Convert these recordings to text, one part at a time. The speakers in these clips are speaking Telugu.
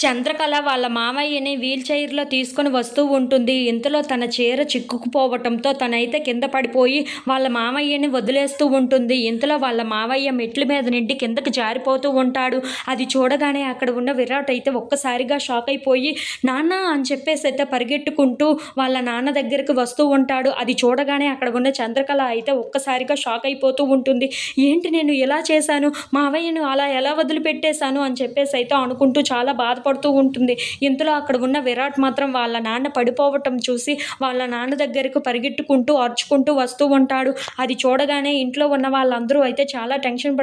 చంద్రకళ వాళ్ళ మామయ్యని వీల్ చైర్‌లో తీసుకొని వస్తూ ఉంటుంది. ఇంతలో తన చీర చిక్కుకుపోవటంతో తనైతే కింద పడిపోయి వాళ్ళ మామయ్యని వదిలేస్తూ ఉంటుంది. ఇంతలో వాళ్ళ మావయ్య మెట్ల మీద నుండి కిందకి జారిపోతూ ఉంటాడు. అది చూడగానే అక్కడ ఉన్న విరాట్ అయితే ఒక్కసారిగా షాక్ అయిపోయి నాన్న అని చెప్పేసైతే పరిగెట్టుకుంటూ వాళ్ళ నాన్న దగ్గరికి వస్తూ ఉంటాడు. అది చూడగానే అక్కడ ఉన్న చంద్రకళ అయితే ఒక్కసారిగా షాక్ అయిపోతూ ఉంటుంది. ఏంటి నేను ఇలా చేశాను? మావయ్యను అలా ఎలా వదిలిపెట్టేశాను అని చెప్పేసైతే అనుకుంటూ చాలా బాధపడుతూ ఉంటుంది. ఇంతలో అక్కడ ఉన్న విరాట్ మాత్రం వాళ్ళ నాన్న పడిపోవటం చూసి వాళ్ళ నాన్న దగ్గరకు పరిగెట్టుకుంటూ అరుచుకుంటూ వస్తూ ఉంటాడు. అది చూడగానే ఇంట్లో ఉన్న వాళ్ళందరూ అయితే చాలా టెన్షన్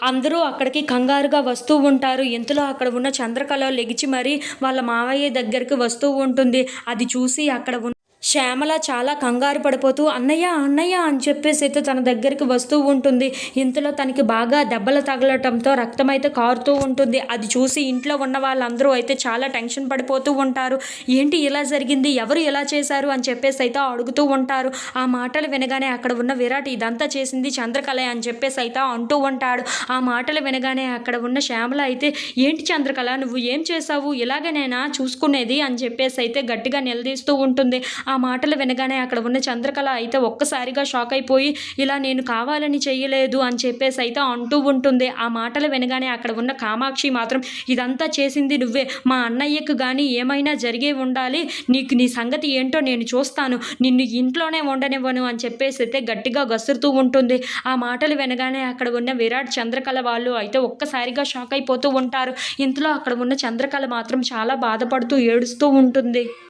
అందరూ అక్కడికి కంగారుగా వస్తూ ఉంటారు. ఇంతలో అక్కడ ఉన్న చంద్రకళ లెగిచి మరీ వాళ్ళ మావయ్య దగ్గరికి వస్తూ ఉంటుంది. అది చూసి అక్కడ శ్యామల చాలా కంగారు పడిపోతూ అన్నయ్య అన్నయ్య అని చెప్పేసి అయితే తన దగ్గరికి వస్తూ ఉంటుంది. ఇంతలో తనకి బాగా దెబ్బలు తగలటంతో రక్తం అయితే కారుతూ ఉంటుంది. అది చూసి ఇంట్లో ఉన్న వాళ్ళందరూ అయితే చాలా టెన్షన్ పడిపోతూ ఉంటారు. ఏంటి ఇలా జరిగింది, ఎవరు ఇలా చేశారు అని చెప్పేసి అయితే అడుగుతూ ఉంటారు. ఆ మాటలు వినగానే అక్కడ ఉన్న విరాట్ ఇదంతా చేసింది చంద్రకళ అని చెప్పేసి అయితే అంటూ ఉంటాడు. ఆ మాటలు వినగానే అక్కడ ఉన్న శ్యామల అయితే ఏంటి చంద్రకళ నువ్వు ఏం చేశావు, ఇలాగనేనా చూసుకునేది అని చెప్పేసి అయితే గట్టిగా నిలదీస్తూ ఉంటుంది. ఆ మాటలు వినగానే అక్కడ ఉన్న చంద్రకళ అయితే ఒక్కసారిగా షాక్ అయిపోయి ఇలా నేను కావాలని చెయ్యలేదు అని చెప్పేసి అయితే అంటూ ఉంటుంది. ఆ మాటలు వినగానే అక్కడ ఉన్న కామాక్షి మాత్రం ఇదంతా చేసింది నువ్వే, మా అన్నయ్యకు కానీ ఏమైనా జరిగే ఉండాలి, నీకు నీ సంగతి ఏంటో నేను చూస్తాను, నిన్ను ఇంట్లోనే ఉండనివ్వను అని చెప్పేసి అయితే గట్టిగా గసురుతూ ఉంటుంది. ఆ మాటలు వినగానే అక్కడ ఉన్న విరాట్ చంద్రకళ వాళ్ళు అయితే ఒక్కసారిగా షాక్ అయిపోతూ ఉంటారు. ఇంతలో అక్కడ ఉన్న చంద్రకళ మాత్రం చాలా బాధపడుతూ ఏడుస్తూ ఉంటుంది.